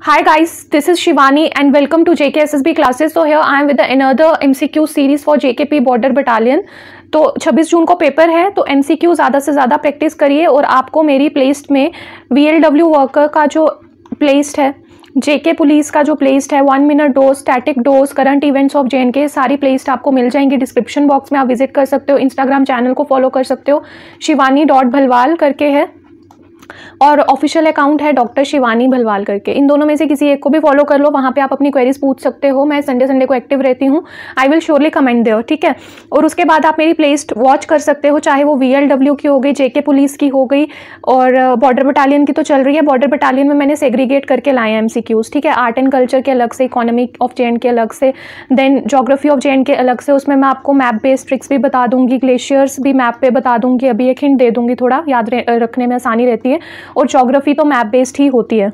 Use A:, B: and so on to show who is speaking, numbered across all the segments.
A: Hi guys, this is Shivani and welcome to JKSSB classes. So here I am with another MCQ series for JKP Border Battalion. तो 26 जून को paper है, तो MCQ ज़्यादा से ज़्यादा practice करिए और आपको मेरी प्लेलिस्ट में VLW वर्कर का जो प्लेलिस्ट है, JK पुलिस का जो प्लेलिस्ट है, 1 minute dose, static dose, current events of JNK, सारी प्लेलिस्ट आपको मिल जाएंगी डिस्क्रिप्शन बॉक्स में। आप विजिट कर सकते हो, इंस्टाग्राम चैनल को फॉलो कर सकते हो, शिवानी.भलवाल करके है, और ऑफिशियल अकाउंट है डॉक्टर शिवानी भलवाल करके। इन दोनों में से किसी एक को भी फॉलो कर लो, वहाँ पे आप अपनी क्वेरीज पूछ सकते हो। मैं संडे को एक्टिव रहती हूँ, I will surely comment there, ठीक है। और उसके बाद आप मेरी प्लेलिस्ट वॉच कर सकते हो, चाहे वो VLW की हो गई, JK पुलिस की हो गई, और बॉर्डर बटालियन की तो चल रही है। बॉर्डर बटालियन में मैंने सेग्रीगेट करके लाए हैं MCQs, ठीक है। आर्ट एंड कल्चर के अलग से, इकोनॉमी ऑफ JNK अलग से, देन ज्योग्राफी ऑफ JNK अलग से। उसमें मैं आपको मैप बेस्ड ट्रिक्स भी बता दूंगी, ग्लेशियर्स भी मैप पे बता दूंगी, अभी एक हिंट दे दूंगी, थोड़ा याद रखने में आसानी रहती है। और ज्योग्राफी तो मैप बेस्ड ही होती है।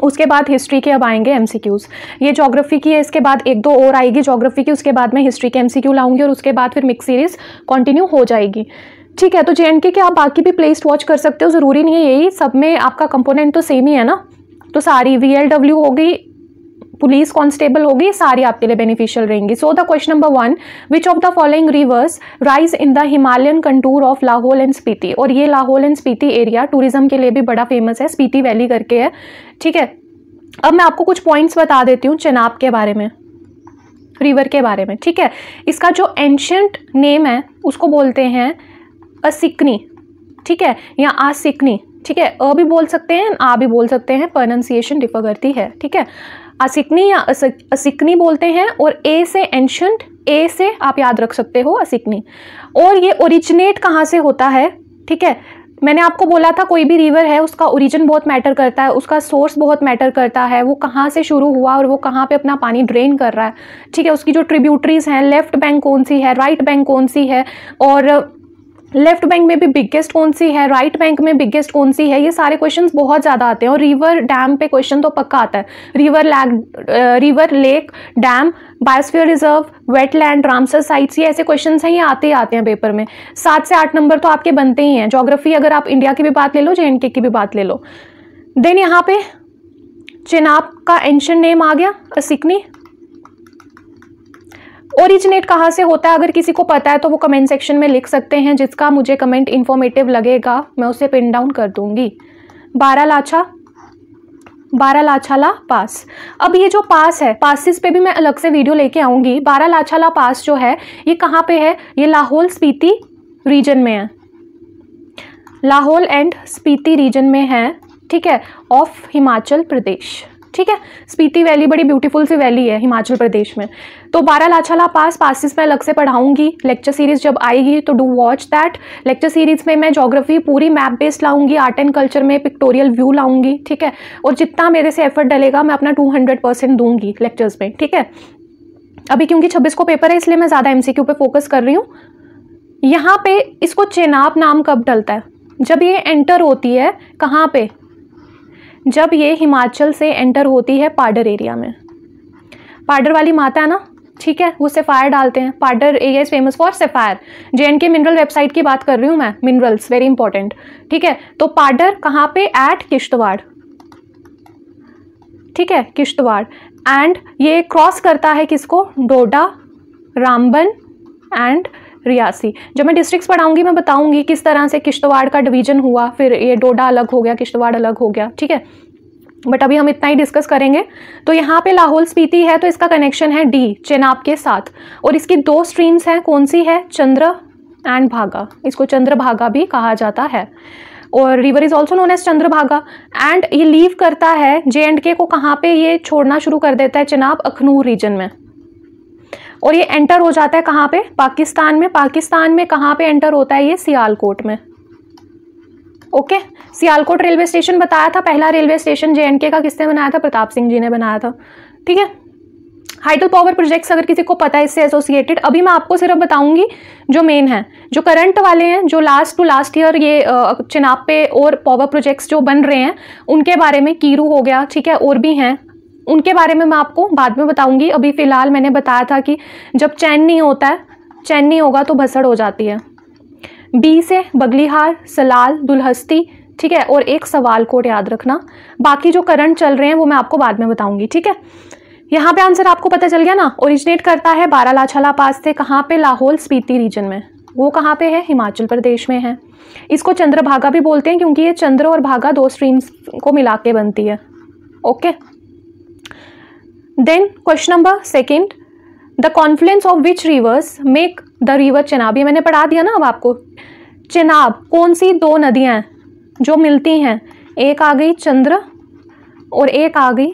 A: उसके बाद हिस्ट्री के अब आएंगे MCQs। ये ज्योग्राफी की है, इसके बाद एक दो और आएगी ज्योग्राफी की, उसके बाद मैं हिस्ट्री के MCQ लाऊंगी और उसके बाद फिर मिक्स सीरीज कंटिन्यू हो जाएगी, ठीक है। तो JNK के आप बाकी भी प्लेलिस्ट वॉच कर सकते हो, ज़रूरी नहीं है यही सब में आपका कंपोनेंट तो सेम ही है ना। तो सारी VLW होगी, पुलिस कांस्टेबल होगी, सारी आपके लिए बेनिफिशियल रहेंगी। So the question number 1, which of the following rivers rise in the Himalayan contour of Lahaul and Spiti. और ये Lahaul and Spiti area tourism के लिए भी बड़ा फेमस है, स्पीति वैली करके है, ठीक है। अब मैं आपको कुछ पॉइंट्स बता देती हूँ चेनाब के बारे में, रिवर के बारे में, ठीक है। इसका जो एंशियंट नेम है उसको बोलते हैं असिकनी, ठीक है, या आसिकनी, ठीक है। अ भी बोल सकते हैं, आ भी बोल सकते हैं, प्रोनाउंसिएशन डिफर करती है, ठीक है। असिकनी या असिकनी बोलते हैं, और ए से एंशियंट, ए से आप याद रख सकते हो असिकनी। और ये ओरिजिनेट कहाँ से होता है, ठीक है। मैंने आपको बोला था कोई भी रिवर है उसका ओरिजिन बहुत मैटर करता है, उसका सोर्स बहुत मैटर करता है, वो कहाँ से शुरू हुआ और वो कहाँ पे अपना पानी ड्रेन कर रहा है, ठीक है। उसकी जो ट्रिब्यूटरीज हैं, लेफ्ट बैंक कौन सी है, राइट बैंक कौन सी है, और लेफ्ट बैंक में भी बिगेस्ट कौन सी है, राइट बैंक में बिगेस्ट कौन सी है, ये सारे क्वेश्चंस बहुत ज़्यादा आते हैं। और रिवर डैम पे क्वेश्चन तो पक्का आता है, river lake dam, biosphere reserve, wetland, Ramsar sites, ये ऐसे क्वेश्चंस हैं, ये आते ही आते हैं पेपर में। 7 से 8 नंबर तो आपके बनते ही हैं। ज्योग्राफी अगर आप इंडिया की भी बात ले लो, JNK की भी बात ले लो। देन यहाँ पे चेनाब का एंशिएंट नेम आ गया असिकनी। ओरिजिनेट कहाँ से होता है, अगर किसी को पता है तो वो कमेंट सेक्शन में लिख सकते हैं, जिसका मुझे कमेंट इन्फॉर्मेटिव लगेगा मैं उसे पिन डाउन कर दूंगी। बारालाछाला पास। अब ये जो पास है, पासिस पे भी मैं अलग से वीडियो लेके आऊंगी। बारालाछाला पास जो है ये कहाँ पे है, ये लाहौल स्पीति रीजन में है, लाहौल एंड स्पीति रीजन में है, ठीक है, ऑफ हिमाचल प्रदेश, ठीक है। स्पीति वैली बड़ी ब्यूटीफुल सी वैली है हिमाचल प्रदेश में। तो बारालाछाला पास, पासिस में अलग से पढ़ाऊंगी, लेक्चर सीरीज जब आएगी तो do watch that. Lecture series में मैं ज्योग्राफी पूरी मैप बेस्ड लाऊंगी, आर्ट एंड कल्चर में पिक्टोरियल व्यू लाऊंगी, ठीक है। और जितना मेरे से एफर्ट डलेगा मैं अपना 200% दूंगी लेक्चर्स में, ठीक है। अभी क्योंकि 26 को पेपर है इसलिए मैं ज़्यादा MCQ पे फोकस कर रही हूँ। यहाँ पे इसको चेनाब नाम कब डलता है, जब ये एंटर होती है कहाँ पे, जब ये हिमाचल से एंटर होती है पाडर एरिया में। पाडर वाली माता है ना, ठीक है, वो सेफायर डालते हैं। Padar area is famous for sapphire. JNK mineral website की बात कर रही हूँ मैं, मिनरल्स वेरी इंपॉर्टेंट, ठीक है। तो पाडर कहाँ पे, एट किश्तवाड़, ठीक है, किश्तवाड़। एंड ये क्रॉस करता है किसको, डोडा, रामबन एंड रियासी। जब मैं डिस्ट्रिक्ट्स पढ़ाऊंगी मैं बताऊंगी किस तरह से किश्तवाड़ का डिवीजन हुआ, फिर ये डोडा अलग हो गया, किश्तवाड़ अलग हो गया, ठीक है। बट अभी हम इतना ही डिस्कस करेंगे। तो यहाँ पे लाहौल स्पीति है तो इसका कनेक्शन है D चेनाब के साथ, और इसकी 2 स्ट्रीम्स हैं, कौन सी है, चंद्र एंड भागा, इसको चंद्रभागा भी कहा जाता है, और river is also known as Chandrabhaga. And ये लीव करता है JNK को, कहाँ पे ये छोड़ना शुरू कर देता है, चेनाब अखनूर रीजन में, और ये एंटर हो जाता है कहाँ पे, पाकिस्तान में। पाकिस्तान में कहाँ पे एंटर होता है, ये सियालकोट में, ओके। सियालकोट रेलवे स्टेशन बताया था, पहला रेलवे स्टेशन JNK का किसने बनाया था, प्रताप सिंह जी ने बनाया था, ठीक है। हाइडल पावर प्रोजेक्ट्स अगर किसी को पता है इससे एसोसिएटेड, अभी मैं आपको सिर्फ बताऊंगी जो मेन है, जो करंट वाले हैं, जो लास्ट टू लास्ट ईयर ये चेनाब पे और पावर प्रोजेक्ट्स जो बन रहे हैं उनके बारे में। कीरू हो गया, ठीक है, और भी हैं, उनके बारे में मैं आपको बाद में बताऊंगी। अभी फिलहाल मैंने बताया था कि जब चैन नहीं होता है, चैन नहीं होगा तो भसड़ हो जाती है। B से बगलीहार, सलाल, दुल्हस्ती, ठीक है, और एक सवाल कोड याद रखना। बाकी जो करंट चल रहे हैं वो मैं आपको बाद में बताऊंगी, ठीक है। यहाँ पे आंसर आपको पता चल गया ना। ओरिजिनेट करता है बारालाछाला पास से, कहाँ पे, लाहौल स्पीति रीजन में। वो कहाँ पे है, हिमाचल प्रदेश में है। इसको चंद्रभागा भी बोलते हैं क्योंकि ये चंद्र और भागा दो स्ट्रीम्स को मिला के बनती है। Okay, then question number second, the confluence of which rivers make the river Chenab. ये मैंने पढ़ा दिया ना अब आपको। चेनाब कौन सी दो नदियां हैं जो मिलती हैं, एक आ गई चंद्र और एक आ गई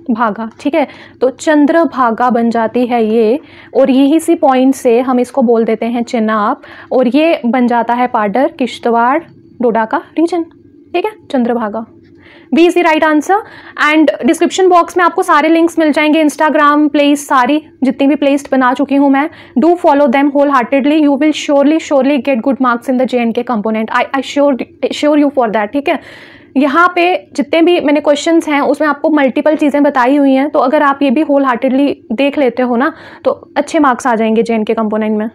A: भागा, ठीक है। तो चंद्र भागा बन जाती है ये, और यही सी पॉइंट से हम इसको बोल देते हैं चेनाब, और ये बन जाता है पाडर, किश्तवाड़, डोडा का रीजन, ठीक है, Chandrabhaga. B is the right answer. And description box में आपको सारे लिंक्स मिल जाएंगे, इंस्टाग्राम प्लेलिस्ट, सारी जितनी भी प्लेलिस्ट बना चुकी हूँ मैं। Do follow them wholeheartedly, you will surely get good marks in the JNK component, I sure you for that, ठीक है। यहाँ पे जितने भी मैंने क्वेश्चंस हैं उसमें आपको मल्टीपल चीज़ें बताई हुई हैं, तो अगर आप ये भी होल हार्टेडली देख लेते हो ना तो अच्छे मार्क्स आ जाएंगे JNK कंपोनेंट में।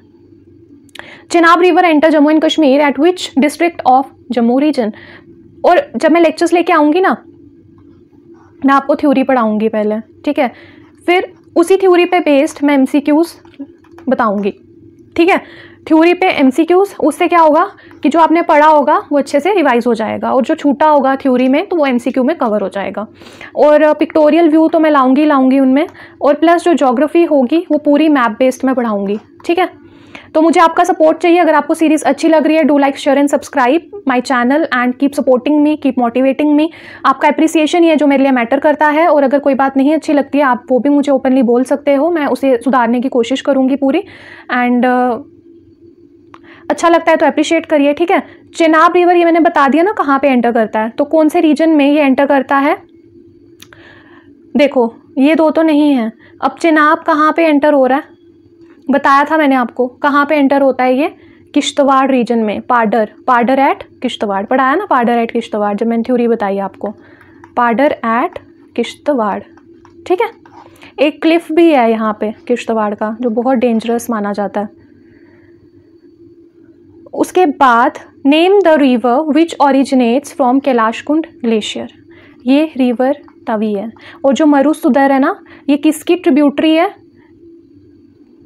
A: Chenab river enter Jammu and Kashmir at which district of Jammu region. और जब मैं लेक्चर्स लेके आऊँगी ना, मैं आपको थ्योरी पढ़ाऊँगी पहले, ठीक है, फिर उसी थ्योरी पे बेस्ड मैं MCQs बताऊँगी, ठीक है। थ्योरी पे MCQs, उससे क्या होगा कि जो आपने पढ़ा होगा वो अच्छे से रिवाइज हो जाएगा, और जो छूटा होगा थ्योरी में तो वो MCQ में कवर हो जाएगा। और पिक्टोरियल व्यू तो मैं लाऊंगी उनमें, और प्लस जो ज्योग्राफी होगी वो पूरी मैप बेस्ड में पढ़ाऊँगी, ठीक है। तो मुझे आपका सपोर्ट चाहिए। अगर आपको सीरीज अच्छी लग रही है, do like, share and subscribe my channel and keep supporting me, keep motivating me. आपका अप्रिसिएशन ही है जो मेरे लिए मैटर करता है, और अगर कोई बात नहीं अच्छी लगती है आप वो भी मुझे ओपनली बोल सकते हो, मैं उसे सुधारने की कोशिश करूँगी पूरी। एंड अच्छा लगता है तो अप्रिशिएट करिए, ठीक है। चेनाब रिवर ये मैंने बता दिया ना कहाँ पे एंटर करता है, तो कौन से रीजन में ये एंटर करता है। देखो ये दो तो नहीं है, अब चेनाब कहाँ पे एंटर हो रहा है बताया था मैंने आपको, कहाँ पे एंटर होता है ये, किश्तवाड़ रीजन में, पाडर एट किश्तवाड़, पढ़ाया ना पाडर एट किश्तवाड़ जब मैंने थ्योरी बताई आपको, पाडर एट किश्तवाड़, ठीक है। एक क्लिफ भी है यहाँ पे किश्तवाड़ का जो बहुत डेंजरस माना जाता है। उसके बाद name the river which originates from Kailashkund glacier. ये रिवर तवी है, और जो मरुसुदर है ना ये किसकी ट्रिब्यूटरी है,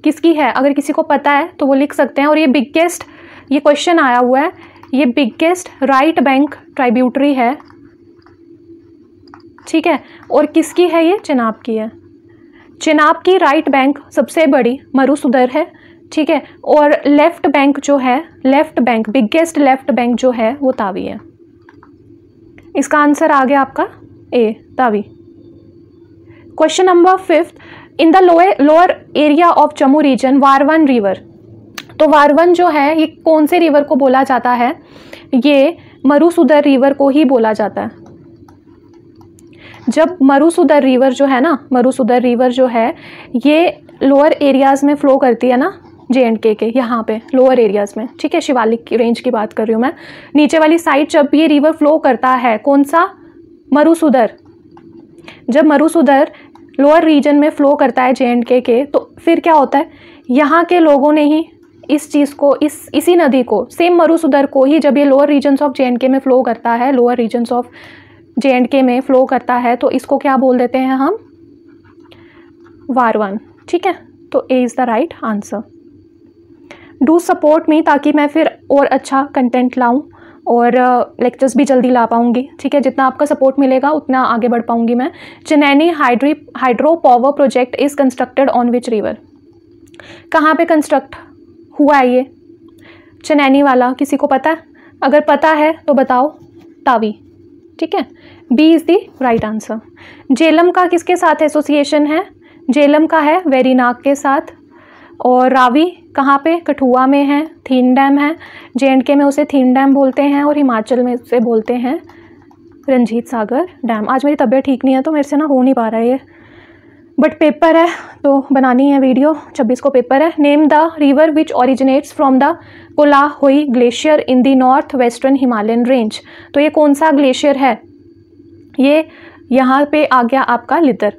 A: किसकी है, अगर किसी को पता है तो वो लिख सकते हैं। और ये बिगेस्ट, ये क्वेश्चन आया हुआ है, ये बिगेस्ट राइट बैंक ट्राइब्यूटरी है, ठीक है। और किसकी है ये, चेनाब की है। चेनाब की राइट बैंक सबसे बड़ी मरुसुदर है, ठीक है। और लेफ्ट बैंक जो है, left bank, biggest left bank जो है वो तावी है। इसका आंसर आ गया आपका A, Tawi. Question number 5, in the lower area of Jammu region Warwan river. तो वारवन जो है ये कौन से रिवर को बोला जाता है, ये मरुसुदर रिवर को ही बोला जाता है। जब मरुसुदर रिवर जो है ना, मरुसुदर रिवर जो है ये लोअर एरियाज़ में फ्लो करती है ना JNK के, यहाँ पे लोअर एरियाज़ में, ठीक है, शिवालिक की रेंज की बात कर रही हूँ मैं। नीचे वाली साइड जब ये रिवर फ्लो करता है, कौन सा, मरुसुदर, जब मरुसुदर लोअर रीजन में फ्लो करता है JNK के, तो फिर क्या होता है, यहाँ के लोगों ने ही इस चीज़ को, इसी नदी को, सेम मरुसुदर को ही, जब ये लोअर रीजन्स ऑफ JNK में फ्लो करता है, लोअर रीजन्स ऑफ JNK में फ्लो करता है, तो इसको क्या बोल देते हैं हम, वारवन, ठीक है। तो A is the right answer. Do support me, ताकि मैं फिर और अच्छा कंटेंट लाऊं और लेक्चर्स भी जल्दी ला पाऊंगी, ठीक है। जितना आपका सपोर्ट मिलेगा उतना आगे बढ़ पाऊंगी मैं। Chenani hydro power project is constructed on which river. कहाँ पे कंस्ट्रक्ट हुआ है ये चनैनी वाला, किसी को पता है, अगर पता है तो बताओ, तावी, ठीक है। B is the right answer. Jhelum का किसके साथ एसोसिएशन है, झेलम का है वेरीनाग के साथ। और रावी कहाँ पे, कठुआ में है, थीन डैम है, JNK में उसे थीन डैम बोलते हैं, और हिमाचल में उसे बोलते हैं रंजीत सागर डैम। आज मेरी तबीयत ठीक नहीं है तो मेरे से ना हो नहीं पा रहा है ये, बट पेपर है तो बनानी है वीडियो, 26 को पेपर है। Name the river which originates from the Kolahoi glacier in the north western Himalayan range. तो ये कौन सा ग्लेशियर है, ये यहाँ पे आ गया आपका लिदर।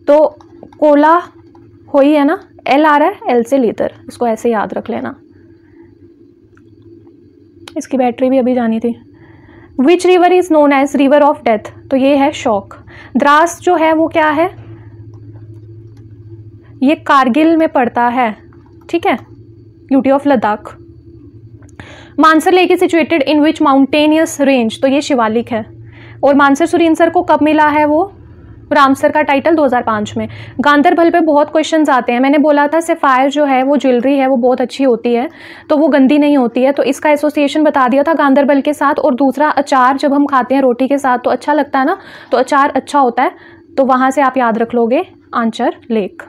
A: तो कोलाहोई है ना, L आ रहा है, L से लीटर, इसको ऐसे याद रख लेना। इसकी बैटरी भी अभी जानी थी। Which river is known as river of death, तो ये है शोक। द्रास जो है वो क्या है, ये कारगिल में पड़ता है, ठीक है, UT of Ladakh. Mansar lake is situated in which mountainous range, तो ये शिवालिक है। और मानसर सुरीनसर को कब मिला है, वो रामसर का टाइटल 2005 में। गांदरबल पे बहुत क्वेश्चंस आते हैं, मैंने बोला था सफ़ायर जो है वो ज्वेलरी है वो बहुत अच्छी होती है, तो वो गंदी नहीं होती है, तो इसका एसोसिएशन बता दिया था गांदरबल के साथ। और दूसरा, अचार जब हम खाते हैं रोटी के साथ तो अच्छा लगता है ना, तो अचार अच्छा होता है, तो वहाँ से आप याद रख लोगे आंचर लेक।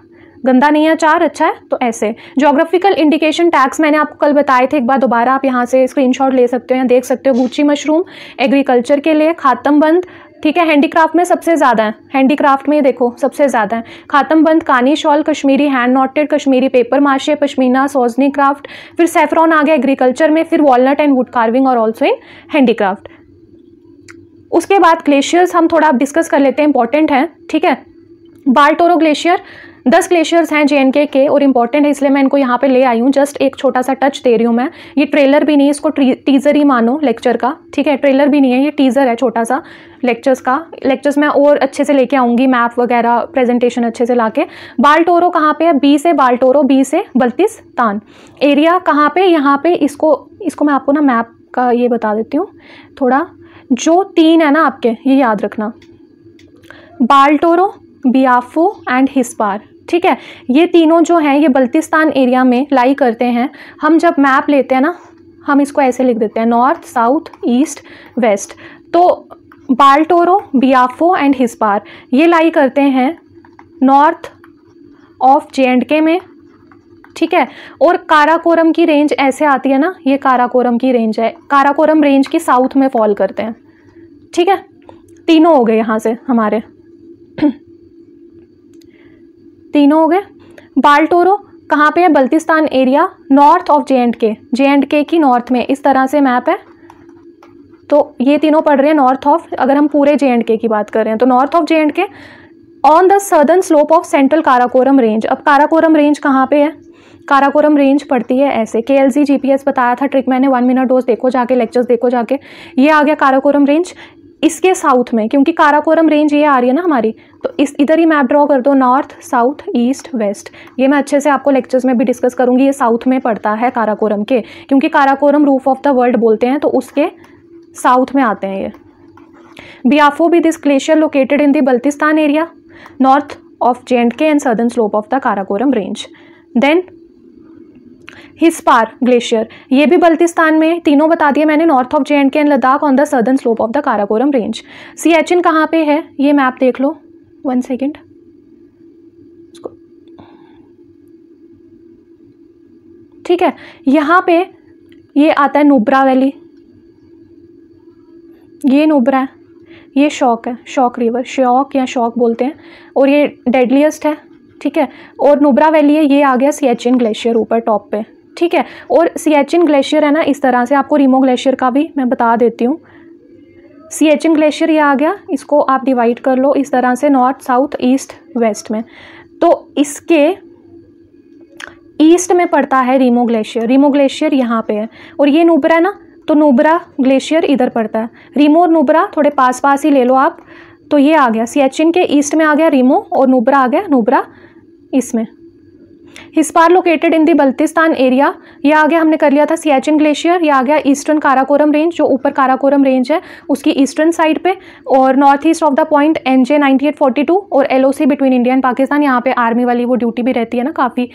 A: गंदा नहीं है अचार, अच्छा है। तो ऐसे ज्योग्राफिकल इंडिकेशन टैग्स मैंने आपको कल बताए थे, एक बार दोबारा आप यहाँ से स्क्रीनशॉट ले सकते हो या देख सकते हो। गुच्ची मशरूम एग्रीकल्चर के लिए, खातमबंद, ठीक है, हैंडीक्राफ्ट में सबसे ज़्यादा है, हैंडीक्राफ्ट में देखो सबसे ज़्यादा है। खातमबंद, कानी shawl, Kashmiri hand noted, Kashmiri paper माशे, पश्मीना, सोजनी क्राफ्ट, फिर सेफ्रॉन आ गया एग्रीकल्चर में, फिर वॉलनट एंड वुड कार्विंग और ऑल्सो इन हैंडीक्राफ्ट। उसके बाद ग्लेशियर्स हम थोड़ा डिस्कस कर लेते हैं, इंपॉर्टेंट है, ठीक है। बाल्टोरो ग्लेशियर, 10 ग्लेशियर्स हैं JNK के और इंपॉर्टेंट है, इसलिए मैं इनको यहाँ पे ले आई हूँ। जस्ट एक छोटा सा टच दे रही हूँ मैं, ये ट्रेलर भी नहीं है, इसको टीजर ही मानो लेक्चर का, ठीक है, ट्रेलर भी नहीं है, ये टीजर है छोटा सा लेक्चर्स का। लेक्चर्स मैं और अच्छे से लेके आऊँगी, मैप वगैरह प्रेजेंटेशन अच्छे से लाके। बाल्टोरो कहाँ पे है, बी से बाल्टोरो, बी से बल्तिस्तान। एरिया कहाँ पे, यहाँ पे, इसको मैं आपको ना मैप का ये बता देती हूँ थोड़ा। जो 3 है ना आपके, ये याद रखना, बाल्टोरो, बियाफो एंड हिस्पार, ठीक है, ये तीनों जो हैं ये बल्तिस्तान एरिया में लाई करते हैं। हम जब मैप लेते हैं ना, हम इसको ऐसे लिख देते हैं, नॉर्थ, साउथ, ईस्ट, वेस्ट। तो बाल्टोरो, बियाफो एंड हिस्पार ये लाई करते हैं नॉर्थ ऑफ JNK में, ठीक है। और काराकोरम की रेंज ऐसे आती है ना, ये काराकोरम की रेंज है, काराकोरम रेंज की साउथ में फॉल करते हैं, ठीक है। तीनों हो गए यहाँ से हमारे तीनों हो गए। बाल्टोरो कहाँ पे है, Baltistan area, north of JNK की नॉर्थ में, इस तरह से मैप है। तो ये तीनों पड़ रहे हैं नॉर्थ ऑफ, अगर हम पूरे JNK की बात कर रहे हैं तो north of JNK on the southern slope of central Karakoram range. अब काराकोरम रेंज कहाँ पे है, काराकोरम रेंज पड़ती है ऐसे, KLZ GPS बताया था, ट्रिक मैंने 1 मिनट डोज देखो जाके, लेक्चर्स देखो जाके। ये आ गया काराकोरम रेंज, इसके साउथ में, क्योंकि काराकोरम रेंज ये आ रही है ना हमारी, तो इधर ही मैप ड्रॉ कर दो, नॉर्थ, साउथ, ईस्ट, वेस्ट। ये मैं अच्छे से आपको लेक्चर्स में भी डिस्कस करूंगी। ये साउथ में पड़ता है काराकोरम के, क्योंकि Karakoram roof of the world बोलते हैं, तो उसके साउथ में आते हैं ये। बियाफो भी this glacier located in the Baltistan area, north of JNK and southern slope of the Karakoram range. Then Hispar glacier, ये भी बल्तिस्तान में, तीनों बता दिए मैंने, north of JNK and Ladakh on the southern slope of the Karakoram range. Siachen कहाँ पे है, ये मैप देख लो, 1 सेकेंड, ठीक है। यहाँ पे ये आता है नुब्रा वैली, ये नुब्रा है, ये शौक है, शौक रिवर, शौक या शौक बोलते हैं, और ये डेडलीस्ट है, ठीक है। और नुब्रा वैली है, ये आ गया सियाचिन ग्लेशियर ऊपर टॉप पे, ठीक है। और सियाचिन ग्लेशियर है ना इस तरह से, आपको रिमो ग्लेशियर का भी मैं बता देती हूँ। सियाचिन ग्लेशियर ये आ गया, इसको आप डिवाइड कर लो इस तरह से, नॉर्थ, साउथ, ईस्ट, वेस्ट में। तो इसके ईस्ट में पड़ता है रिमो ग्लेशियर, रिमो ग्लेशियर यहाँ पे है। और ये नुब्रा है ना, तो नुब्रा ग्लेशियर इधर पड़ता है। रिमो और नुब्रा थोड़े पास पास ही ले लो आप, तो ये आ गया सियाचिन के ईस्ट में आ गया रिमो, और नुब्रा आ गया, नुब्रा इसमें। Hispar located in the Baltistan area, ये आ गया, हमने कर लिया था सियाचिन ग्लेशियर, ये आ गया ईस्टर्न काराकोरम रेंज, जो ऊपर काराकोरम रेंज है उसकी ईस्टर्न साइड पे, और north east of the point NJ 9842 और LOC between India and Pakistan. यहाँ पे आर्मी वाली वो ड्यूटी भी रहती है ना काफ़ी,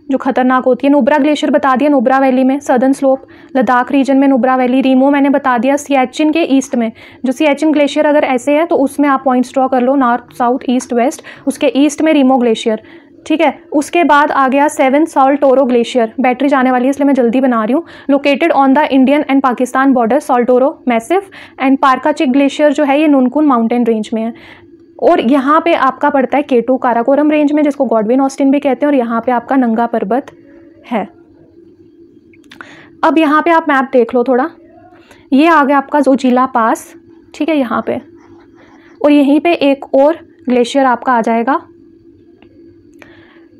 A: जो खतरनाक होती है। नुब्रा ग्लेशियर बता दिया, नुब्रा वैली में, सदर्न स्लोप लद्दाख रीजन में नुब्रा वैली। रिमो मैंने बता दिया सियाचिन के ईस्ट में, जो सियाचिन ग्लेशियर अगर ऐसे है तो उसमें आप पॉइंट्स ड्रॉ कर लो, नॉर्थ, साउथ, ईस्ट, वेस्ट, उसके ईस्ट में रिमो ग्लेशियर, ठीक है। उसके बाद आ गया 7 सॉल्टोरो ग्लेशियर, बैटरी जाने वाली है इसलिए मैं जल्दी बना रही हूँ। Located on the Indian and Pakistan border, Saltoro massif and Parkachik glacier जो है ये नुनकुन माउंटेन रेंज में है। और यहाँ पे आपका पड़ता है K2 काराकोरम रेंज में, जिसको गॉडविन ऑस्टिन भी कहते हैं, और यहाँ पे आपका नंगा पर्वत है। अब यहाँ पे आप मैप देख लो थोड़ा, ये आ गया आपका जोजिला पास, ठीक है, यहाँ पे, और यहीं पे एक और ग्लेशियर आपका आ जाएगा,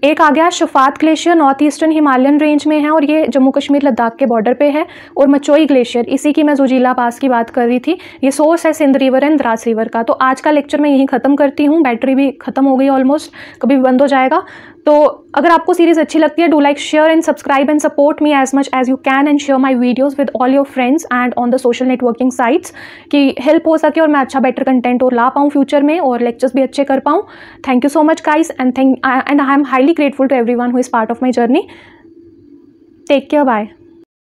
A: एक आ गया Shafat glacier, north eastern Himalayan range में है और ये जम्मू कश्मीर लद्दाख के बॉर्डर पे है। और मचोई ग्लेशियर, इसी की मैं जोजिला पास की बात कर रही थी, ये सोर्स है Sindh river and Dras river का। तो आज का लेक्चर मैं यहीं ख़त्म करती हूँ, बैटरी भी ख़त्म हो गई ऑलमोस्ट, कभी भी बंद हो जाएगा। तो अगर आपको सीरीज़ अच्छी लगती है, do like, share and subscribe and support me as much as you can and share my videos with all your friends and on the social networking sites, कि हेल्प हो सके और मैं अच्छा बेटर कंटेंट और ला पाऊँ फ्यूचर में और लेक्चर्स भी अच्छे कर पाऊँ। Thank you so much guys and I am highly grateful to everyone who is part of my journey. Take care, bye.